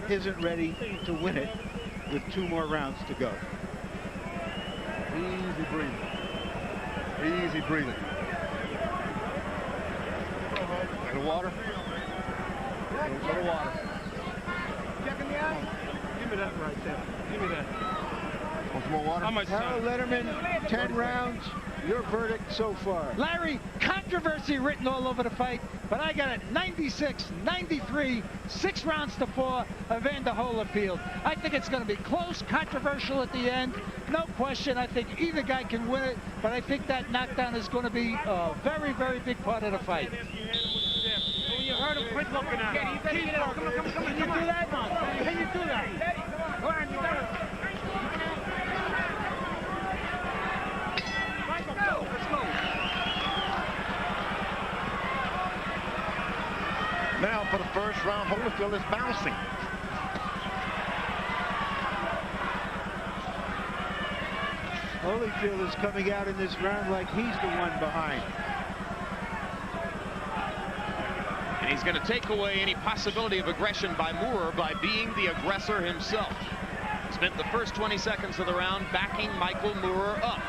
isn't ready to win it with 2 more rounds to go. Easy breathing. Easy breathing. A little water. A little water. Checking the eye? Give me that right there. Give me that. Want some more water? How much Harold time? Letterman, 10 rounds. Your verdict so far. Larry, controversy written all over the fight, but I got it 96-93, 6 rounds to 4, Evander Holyfield. I think it's going to be close, controversial at the end. No question. I think either guy can win it, but I think that knockdown is going to be a very, very big part of the fight. When you heard him, quit looking at him. Can you do that? Can you do that? Go on, you got it. Now for the first round, Holyfield is bouncing. Holyfield is coming out in this round like he's the one behind. And he's going to take away any possibility of aggression by Moore by being the aggressor himself. Spent the first 20 seconds of the round backing Michael Moore up.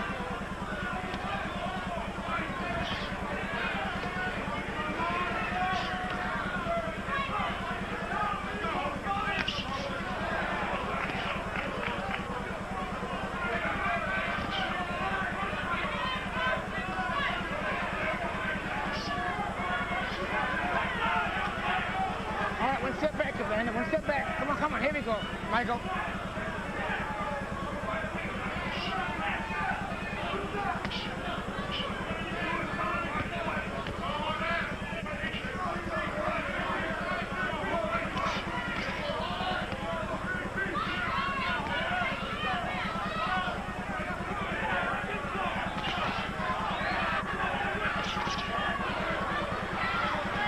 Michael.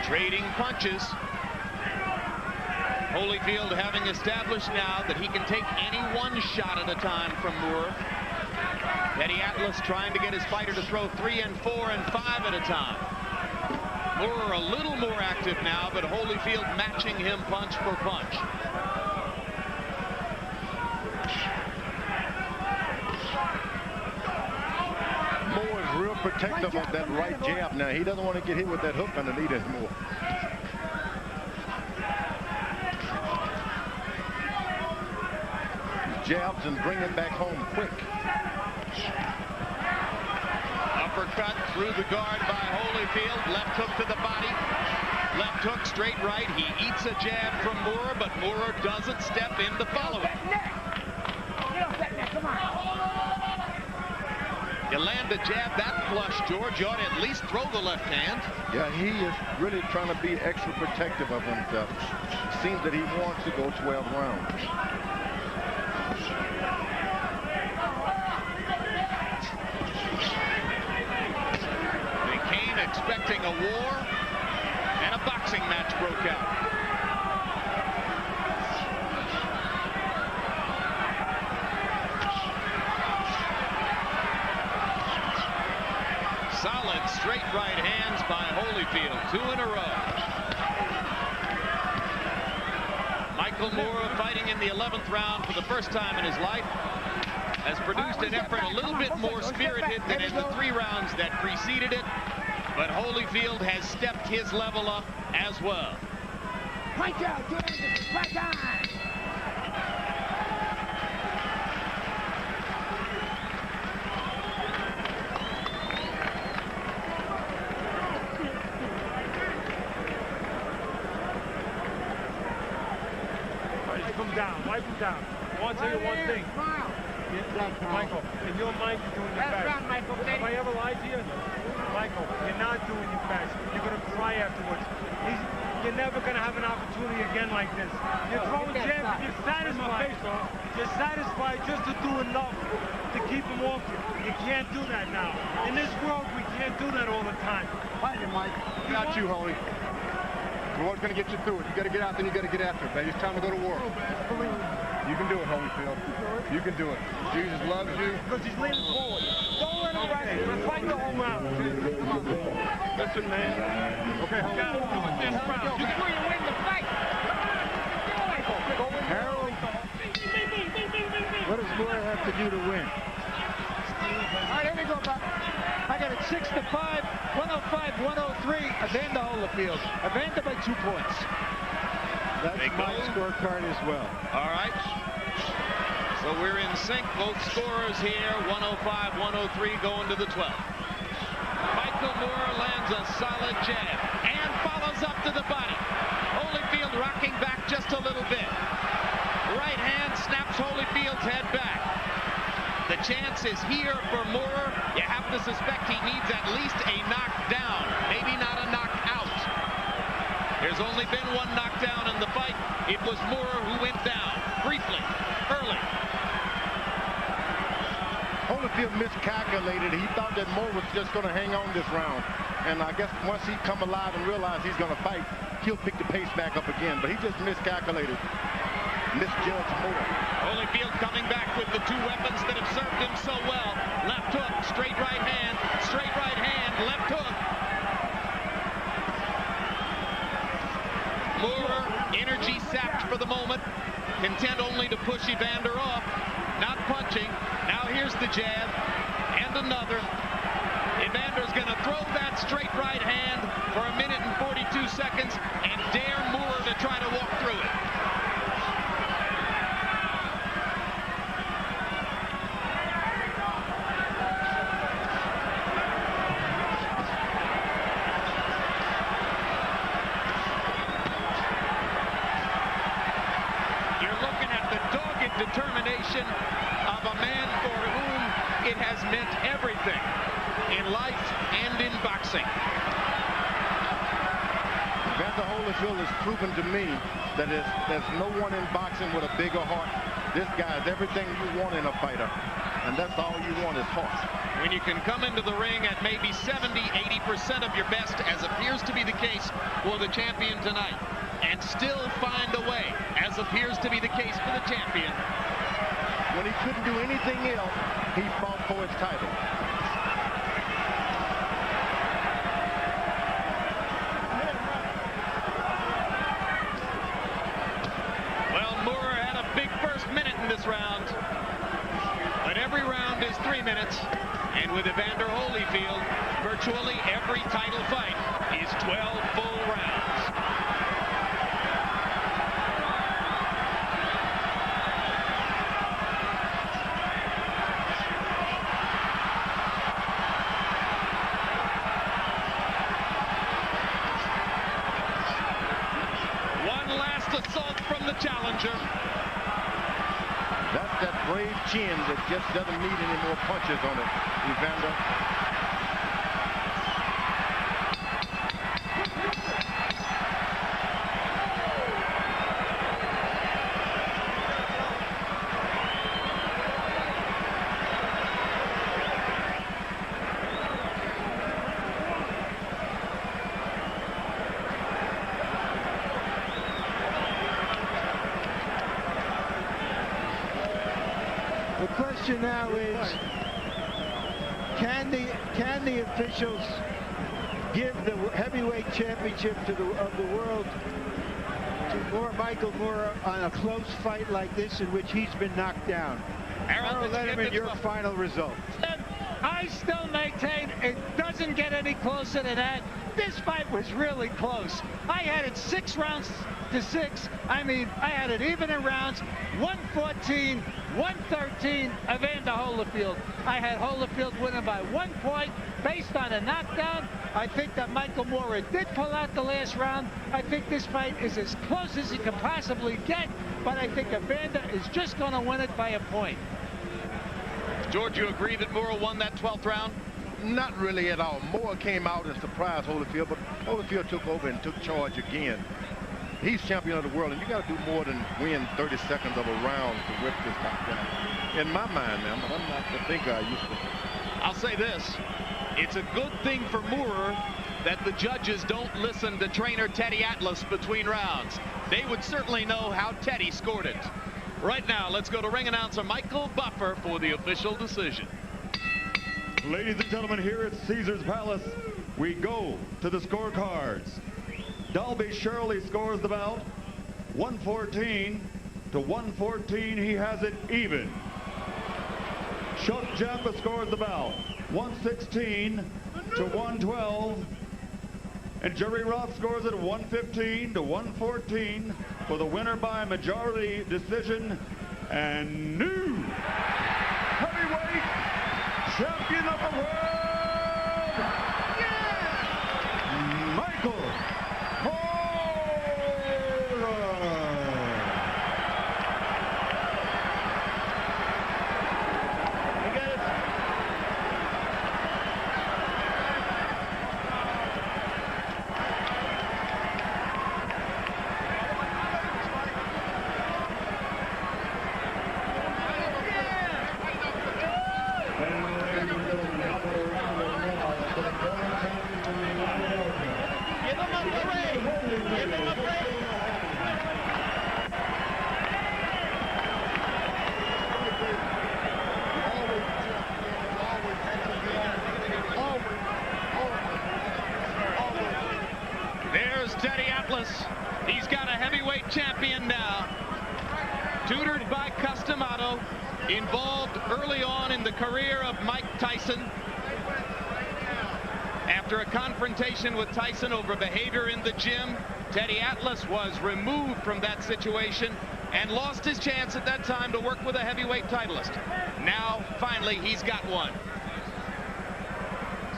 Trading punches. Holyfield having established now that he can take any one shot at a time from Moore. Eddie Atlas trying to get his fighter to throw 3 and 4 and 5 at a time. Moore a little more active now, but Holyfield matching him punch for punch. Moore is real protective of that right jab now. He doesn't want to get hit with that hook underneath anymore. Jabs and bring it back home quick. Uppercut through the guard by Holyfield. Left hook to the body. Left hook straight right. He eats a jab from Moore, but Moore doesn't step in to follow it. Get off that neck, come on. You land a jab that flush, George. You ought to at least throw the left hand. Yeah, he is really trying to be extra protective of himself. It seems that he wants to go 12 rounds. Expecting a war, and a boxing match broke out. Solid straight right hands by Holyfield, 2 in a row. Michael Moore fighting in the 11th round for the first time in his life has produced an effort a little bit more spirited than in the 3 rounds that preceded it. But Holyfield has stepped his level up as well. Punch out, James. Right on. Wipe him down. Wipe him down. I want to tell you one thing. Michael, in your mind, you're doing your best. Have I ever lied to you? Michael, you're not doing your best. You're going to cry afterwards. You're never going to have an opportunity again like this. You're throwing jabs. You're satisfied. You're satisfied just to do enough to keep him off you. You can't do that now. In this world, we can't do that all the time. Fight him, Mike. Not you, Holy. The Lord's going to get you through it. You got to get out there, you got to get after it, man. It's time to go to war. You can do it, Holyfield. You can do it. Jesus loves you. Because he's leaning forward. Don't let him rest. Let's fight the whole round. Come on. Listen, man. Okay, Holy. You got to do it this round. You three win the fight. Harold, what does Moore have to do to win? All right, here we go, Bob. I got it 6-5, 105-103, Evander Holyfield. Evander by 2 points. That's my scorecard as well. All right. So we're in sync. Both scorers here, 105-103 going to the 12th. Michael Moore lands a solid jab and follows up to the body. Holyfield rocking back just a little bit. Right hand snaps Holyfield's head back. The chance is here for Moore. You have to suspect he needs at least a knockdown, maybe not a knockout. There's only been one knockdown in the fight. It was Moore who went down briefly, early. Holyfield miscalculated. He thought that Moore was just going to hang on this round. And I guess once he come alive and realize he's going to fight, he'll pick the pace back up again. But he just miscalculated. Misjudged Moore. Holyfield coming back with the two weapons that have served him so well. Left hook, straight right hand, left hook. Moore, energy sapped for the moment, content only to push Evander off, not punching. Now here's the jab, and another. Evander's going to throw that straight right hand for 1 minute and 42 seconds and dare Moore to try to walk through it. Determination of a man for whom it has meant everything in life and in boxing. Evander Holyfield has proven to me that there's no one in boxing with a bigger heart. This guy is everything you want in a fighter, and that's all you want is heart. When you can come into the ring at maybe 70–80% of your best, as appears to be the case for the champion tonight, and still find a way, as appears to be the case for the champion. When he couldn't do anything else, he fought for his title. Well, Moore had a big first minute in this round, but every round is 3 minutes, and with Evander Holyfield, virtually every title fight is 12 full rounds. Assault from the challenger. That's that brave chin that just doesn't need any more punches on it, Evander. The question now is, can the officials give the heavyweight championship of the world to Michael Moore on a close fight like this in which he's been knocked down? Harold Letterman, your final result. I still maintain it doesn't get any closer than that. This fight was really close. I had it 6-6. I mean, I had it even in rounds. 114, 113, Evander Holyfield. I had Holyfield winning by 1 point based on a knockdown. I think that Michael Moore did pull out the last round. I think this fight is as close as he can possibly get, but I think Evander is just going to win it by a point. George, you agree that Moore won that 12th round? Not really at all. Moore came out and surprised Holyfield, but Holyfield took over and took charge again. he's champion of the world, and you got to do more than win 30 seconds of a round to whip this knockdown. In my mind now, but I'm not the thinker I used to be. I'll say this. It's a good thing for Moorer that the judges don't listen to trainer Teddy Atlas between rounds. They would certainly know how Teddy scored it. Right now, let's go to ring announcer Michael Buffer for the official decision. Ladies and gentlemen, here at Caesar's Palace, we go to the scorecards. Dalby Shirley scores the bout 114 to 114. He has it even. Chuck Jampa scores the bout 116 to 112. And Jerry Roth scores it 115 to 114 for the winner by majority decision and new heavyweight champion of the world, Michael Teddy Atlas. He's got a heavyweight champion now. Tutored by Customato. Involved early on in the career of Mike Tyson. After a confrontation with Tyson over behavior in the gym, Teddy Atlas was removed from that situation and lost his chance at that time to work with a heavyweight titleist. Now, finally, he's got one.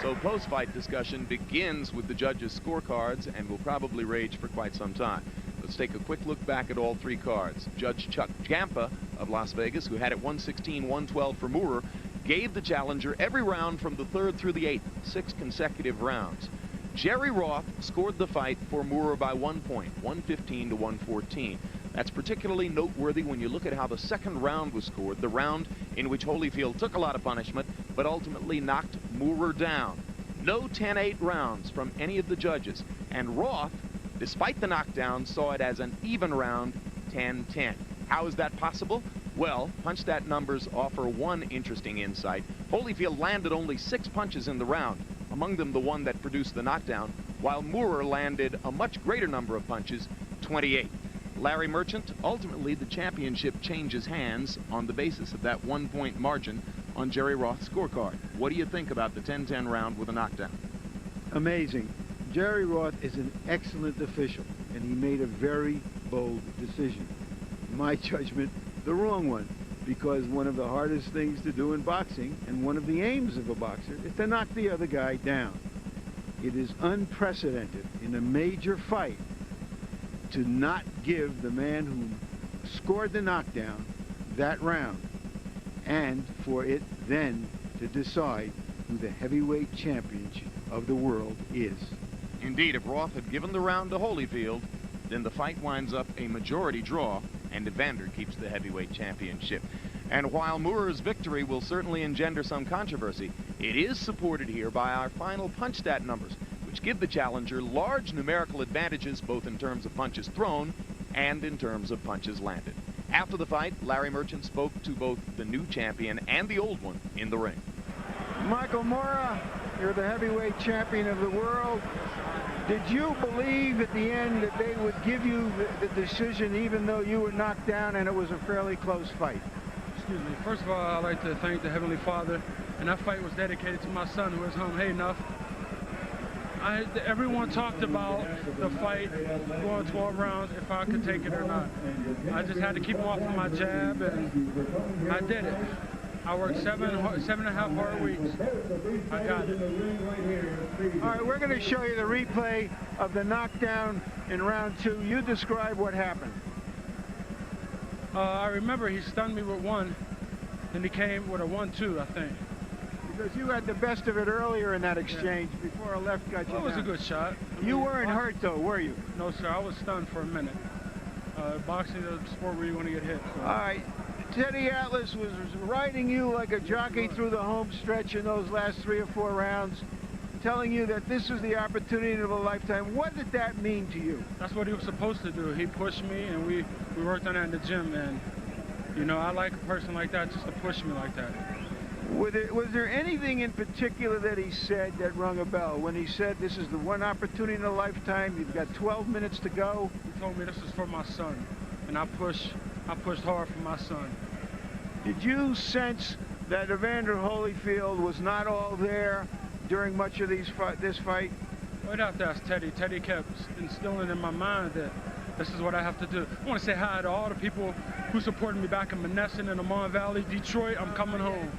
So post-fight discussion begins with the judges' scorecards and will probably rage for quite some time. Let's take a quick look back at all three cards. Judge Chuck Jampa of Las Vegas, who had it 116-112 for Moorer, gave the challenger every round from the 3rd through the 8th, 6 consecutive rounds. Jerry Roth scored the fight for Moorer by 1 point, 115 to 114. That's particularly noteworthy when you look at how the second round was scored, the round in which Holyfield took a lot of punishment but ultimately knocked Moorer down. No 10-8 rounds from any of the judges, and Roth, despite the knockdown, saw it as an even round, 10-10. How is that possible? Well, punch stat numbers offer one interesting insight. Holyfield landed only 6 punches in the round, among them the one that produced the knockdown, while Moorer landed a much greater number of punches, 28. Larry Merchant, ultimately the championship changes hands on the basis of that 1 point margin on Jerry Roth's scorecard. What do you think about the 10-10 round with a knockdown? Amazing. Jerry Roth is an excellent official, and he made a very bold decision. In my judgment, the wrong one, because one of the hardest things to do in boxing, and one of the aims of a boxer, is to knock the other guy down. It is unprecedented in a major fight to not give the man who scored the knockdown that round, and for it then to decide who the heavyweight champion of the world is. Indeed, if Roth had given the round to Holyfield, then the fight winds up a majority draw, and Evander keeps the heavyweight championship. And while Moorer's victory will certainly engender some controversy, it is supported here by our final punch stat numbers, which give the challenger large numerical advantages both in terms of punches thrown and in terms of punches landed. After the fight, Larry Merchant spoke to both the new champion and the old one in the ring. Michael Moorer, you're the heavyweight champion of the world. Did you believe at the end that they would give you the decision even though you were knocked down and it was a fairly close fight? Excuse me. First of all, I'd like to thank the Heavenly Father, and that fight was dedicated to my son who is home. Hey, enough. Everyone talked about the fight going 12 rounds, if I could take it or not. I just had to keep him off of my jab, and I did it. I worked 7.5 hard weeks. I got it. All right, we're going to show you the replay of the knockdown in round 2. You describe what happened. I remember he stunned me with 1, then he came with a 1-2, I think. Because you had the best of it earlier in that exchange before a left got you Well, it was down. a good shot. You weren't hurt, though, were you? No, sir. I was stunned for a minute. Boxing is a sport where you want to get hit. So. All right. Teddy Atlas was riding you like a jockey through the home stretch in those last 3 or 4 rounds, telling you that this was the opportunity of a lifetime. What did that mean to you? That's what he was supposed to do. He pushed me, and we worked on that in the gym. And, you know, I like a person like that just to push me like that. Was there anything in particular that he said that rung a bell? When he said this is the one opportunity in a lifetime, you've got 12 minutes to go? He told me this is for my son, and I pushed hard for my son. Did you sense that Evander Holyfield was not all there during much of this fight? I'd have to ask Teddy. Teddy kept instilling in my mind that this is what I have to do. I want to say hi to all the people who supported me back in Menneson and the Mon Valley, Detroit. I'm coming home.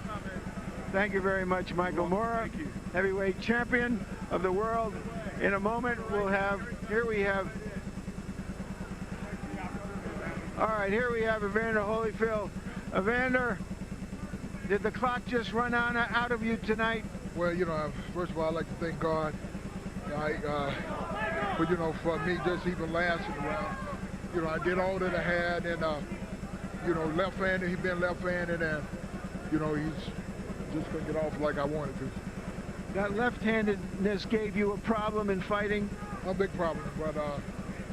Thank you very much, Michael Moorer, heavyweight champion of the world. In a moment, here we have Evander Holyfield. Evander, did the clock just run out of you tonight? Well, you know, first of all, I'd like to thank God. But, you know, for me, just even lasting around, you know, I did all that I had, and, you know, left-handed, he's been left-handed, and, you know, he's just couldn't get off like I wanted to. That left-handedness gave you a problem in fighting? A big problem, but,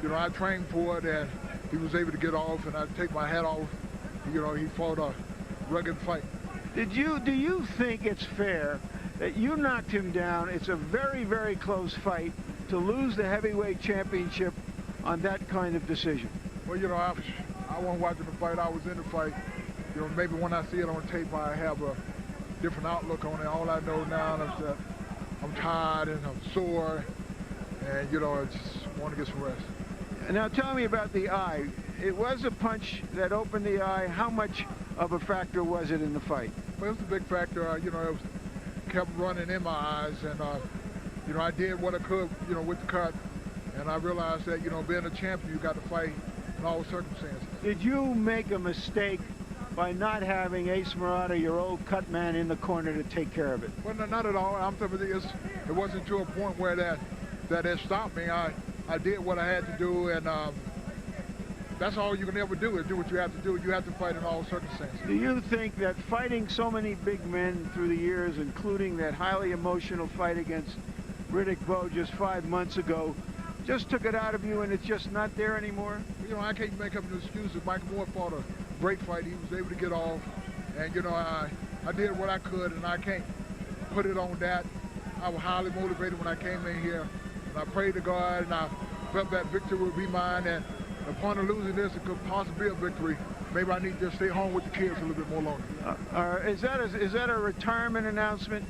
you know, I trained for it, and he was able to get off, and I take my hat off. You know, he fought a rugged fight. Do you think it's fair that you knocked him down? It's a very, very close fight to lose the heavyweight championship on that kind of decision. Well, you know, I wasn't watching the fight. I was in the fight. You know, maybe when I see it on tape, I have a different outlook on it. All I know now is that I'm tired and I'm sore, and, you know, I just want to get some rest. Now tell me about the eye. It was a punch that opened the eye. How much of a factor was it in the fight? Well, it was a big factor. You know, it kept running in my eyes, and, you know, I did what I could, you know, with the cut, and I realized that, you know, being a champion, you got to fight in all circumstances. Did you make a mistake by not having Ace Murata, your old cut man, in the corner to take care of it? Well, no, not at all. I'm telling you, it wasn't to a point where that it stopped me. I did what I had to do, and that's all you can ever do, is do what you have to do. You have to fight in all circumstances. Do you think that fighting so many big men through the years, including that highly emotional fight against Riddick Bowe just 5 months ago, just took it out of you and it's just not there anymore? You know, I can't make up an excuse. Michael Moore fought a great fight. He was able to get off, and, you know, I did what I could, and I can't put it on that. I was highly motivated when I came in here, and I prayed to God, and I felt that victory would be mine, and upon losing this, it could possibly be a victory. Maybe I need to stay home with the kids a little bit more longer. Is that a retirement announcement?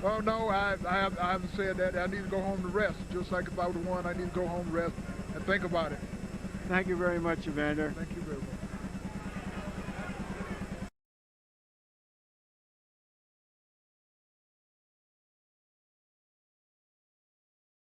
Oh, no, I haven't said that. I need to go home to rest. Just like if I would have won, I need to go home to rest and think about it. Thank you very much, Evander. Thank you very much.